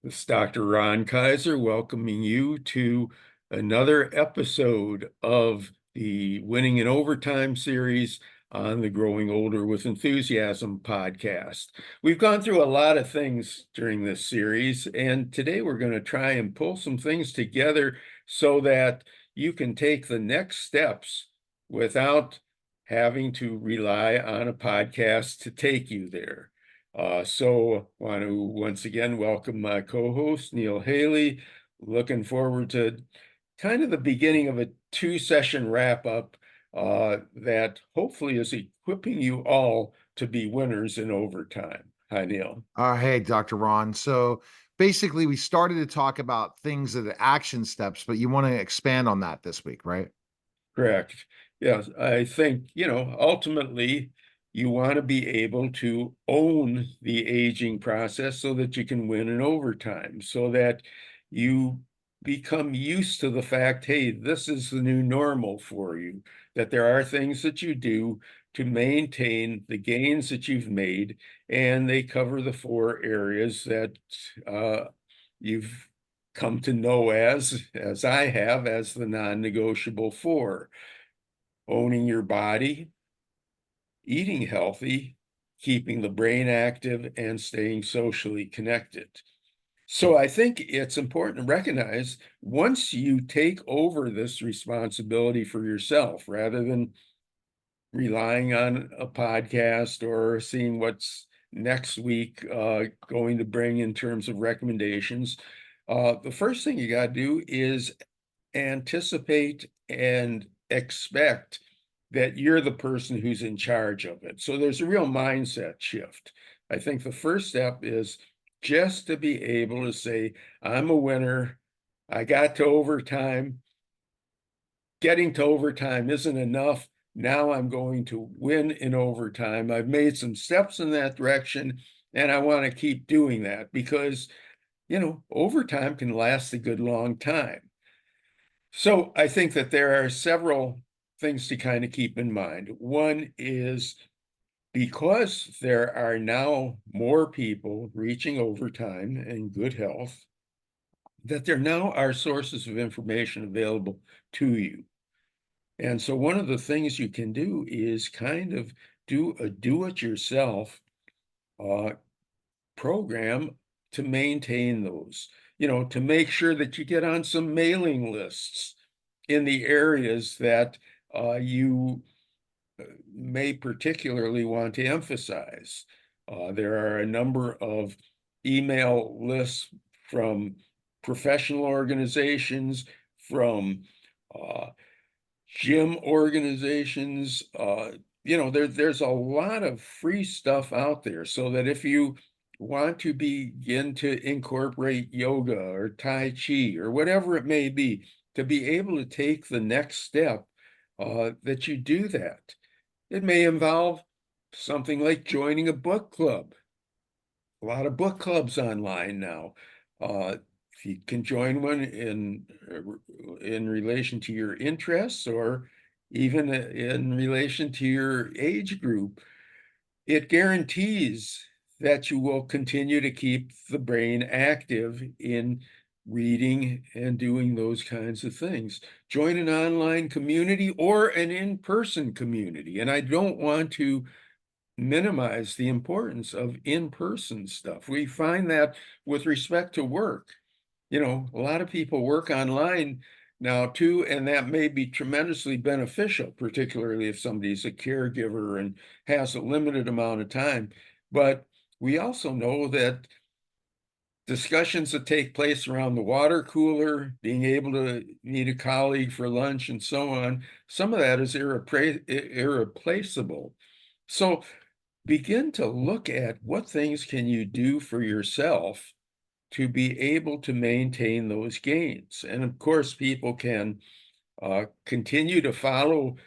This is Dr. Ron Kaiser welcoming you to another episode of the Winning in Overtime series on the Growing Older with Enthusiasm podcast. We've gone through a lot of things during this series, and today we're going to try and pull some things together so that you can take the next steps without having to rely on a podcast to take you there. So want to once again welcome my co-host, Neil Haley. Looking forward to kind of the beginning of a two-session wrap-up that hopefully is equipping you all to be winners in overtime. Hi, Neil. Hey, Dr. Ron. So basically, we started to talk about things that are action steps, but you want to expand on that this week, right? Correct. Yes, I think, ultimately you want to be able to own the aging process so that you can win in overtime, so that you become used to the fact, hey, this is the new normal for you, that there are things that you do to maintain the gains that you've made, and they cover the four areas that you've come to know as I have, as the non-negotiable four: owning your body, eating healthy, keeping the brain active, and staying socially connected. So I think it's important to recognize once you take over this responsibility for yourself, rather than relying on a podcast or seeing what's next week going to bring in terms of recommendations, the first thing you got to do is anticipate and expect that you're the person who's in charge of it. So there's a real mindset shift. I think the first step is just to be able to say, I'm a winner. I got to overtime. Getting to overtime isn't enough. Now I'm going to win in overtime. I've made some steps in that direction, and I want to keep doing that because, overtime can last a good long time. So I think that there are several things to kind of keep in mind. One is because there are now more people reaching overtime and good health, that there now are sources of information available to you. And so one of the things you can do is kind of do a do-it-yourself uh, program to maintain those, to make sure that you get on some mailing lists in the areas that you may particularly want to emphasize. There are a number of email lists from professional organizations, from uh, gym organizations. There's a lot of free stuff out there, so that if you want to begin to incorporate yoga or Tai Chi or whatever it may be, to be able to take the next step, that you do that. It may involve something like joining a book club. A lot of book clubs online now. If you can join one in relation to your interests, or even in relation to your age group, it guarantees that you will continue to keep the brain active in reading and doing those kinds of things. Join an online community or an in-person community. And I don't want to minimize the importance of in-person stuff. We find that with respect to work. A lot of people work online now too, and that may be tremendously beneficial, particularly if somebody's a caregiver and has a limited amount of time. But we also know that discussions that take place around the water cooler, being able to meet a colleague for lunch and so on, some of that is irreplaceable. So begin to look at what things can you do for yourself to be able to maintain those gains. And of course, people can continue to follow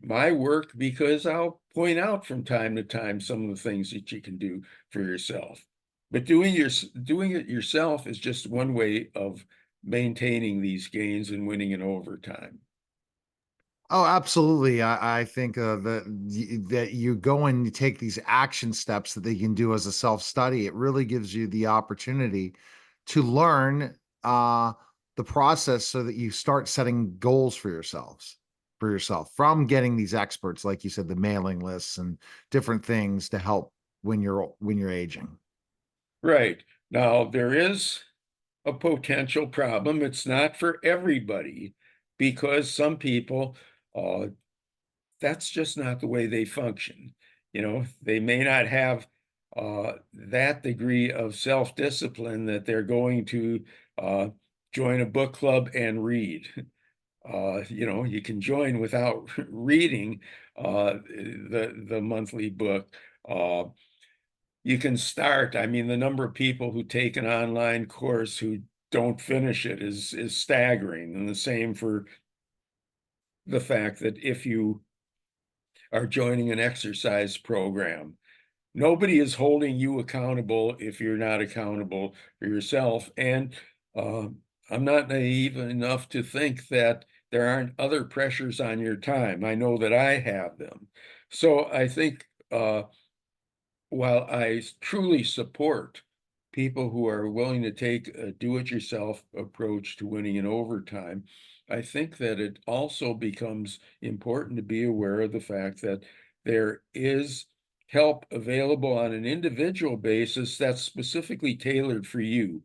my work, because I'll point out from time to time some of the things that you can do for yourself. But doing it yourself is just one way of maintaining these gains and winning in overtime. Oh, absolutely. I think that you go and you take these action steps that they can do as a self study. It really gives you the opportunity to learn the process so that you start setting goals for yourself from getting these experts, like you said, the mailing lists and different things to help when you're aging. Right. Now, there is a potential problem. It's not for everybody because some people, uh, that's just not the way they function. You know, they may not have that degree of self-discipline that they're going to uh, join a book club and read. You know, you can join without reading the monthly book. Uh, you can start. I mean, the number of people who take an online course who don't finish it is staggering. And the same for the fact that if you are joining an exercise program, nobody is holding you accountable if you're not accountable for yourself. And uh, I'm not naive enough to think that there aren't other pressures on your time. I know that I have them. So I think while I truly support people who are willing to take a do-it-yourself approach to winning in overtime, I think that it also becomes important to be aware of the fact that there is help available on an individual basis that's specifically tailored for you.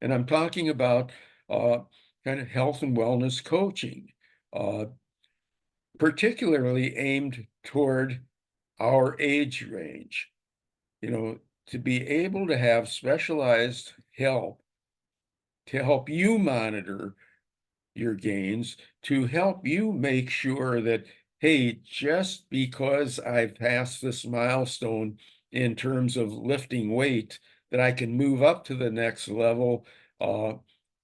And I'm talking about uh, kind of health and wellness coaching, uh, particularly aimed toward our age range. You know, to be able to have specialized help to help you monitor your gains, to help you make sure that, hey, just because I've passed this milestone in terms of lifting weight, that I can move up to the next level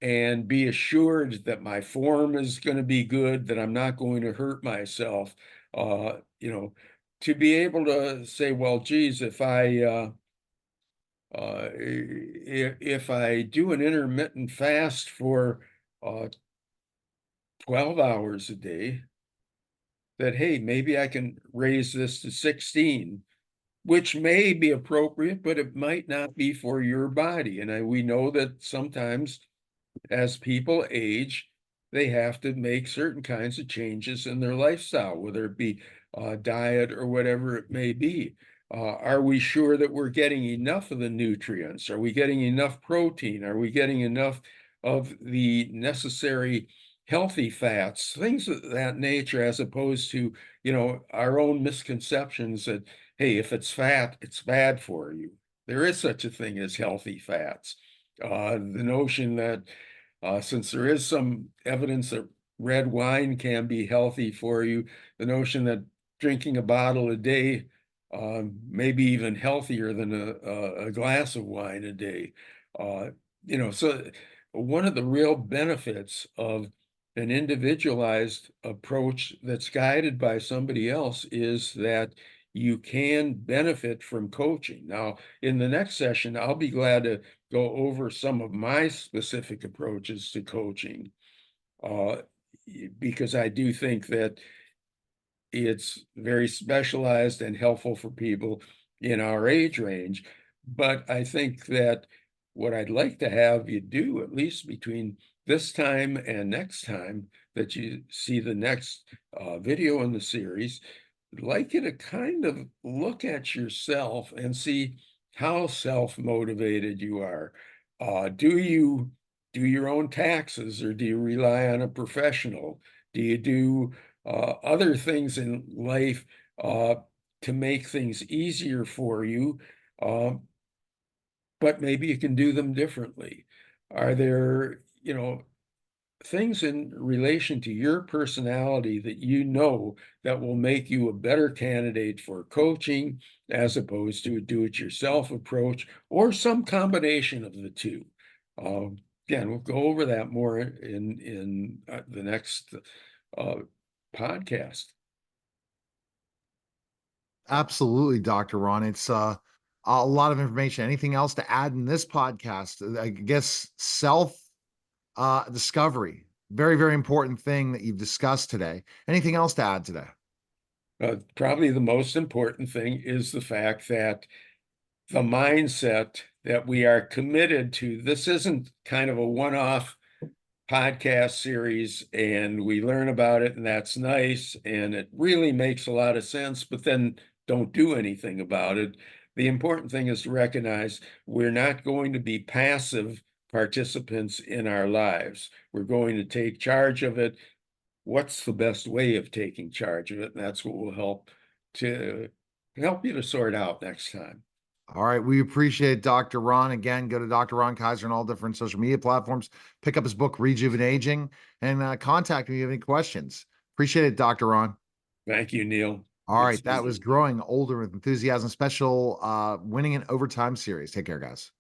and be assured that my form is going to be good, that I'm not going to hurt myself. You know, to be able to say, well, geez, if I do an intermittent fast for 12 hours a day, that, hey, maybe I can raise this to 16, which may be appropriate, but it might not be for your body. And we know that sometimes as people age, they have to make certain kinds of changes in their lifestyle, whether it be diet or whatever it may be. Are we sure that we're getting enough of the nutrients? Are we getting enough protein? Are we getting enough of the necessary healthy fats, things of that nature, as opposed to, you know, our own misconceptions that, hey, if it's fat, it's bad for you. There is such a thing as healthy fats. The notion that since there is some evidence that red wine can be healthy for you, the notion that drinking a bottle a day may be even healthier than a glass of wine a day. Uh, you know, so one of the real benefits of an individualized approach that's guided by somebody else is that you can benefit from coaching. Now, in the next session, I'll be glad to go over some of my specific approaches to coaching, uh, because I do think that it's very specialized and helpful for people in our age range. But I think that what I'd like to have you do, at least between this time and next time that you see the next video in the series, I'd like you to kind of look at yourself and see how self-motivated you are. Do you do your own taxes or do you rely on a professional? Do you do other things in life uh, to make things easier for you, uh, but maybe you can do them differently. Are there, you know, things in relation to your personality that you know that will make you a better candidate for coaching as opposed to a do-it-yourself approach or some combination of the two? Um, Again, we'll go over that more in the next uh, podcast. Absolutely, Dr. Ron. It's a lot of information. Anything else to add in this podcast? I guess self discovery. Very, very important thing that you've discussed today. Anything else to add today? Probably the most important thing is the fact that the mindset that we are committed to. This isn't kind of a one-off podcast series and we learn about it and that's nice and it really makes a lot of sense, but then don't do anything about it. The important thing is to recognize we're not going to be passive participants in our lives. We're going to take charge of it. What's the best way of taking charge of it? And that's what will to help you to sort out next time. All right. We appreciate Dr. Ron. Again, go to Dr. Ron Kaiser on all different social media platforms, pick up his book, Rejuvenating, and contact me if you have any questions. Appreciate it, Dr. Ron. Thank you, Neil. All Good right. That was speaking. Growing Older with Enthusiasm special, winning an overtime series. Take care, guys.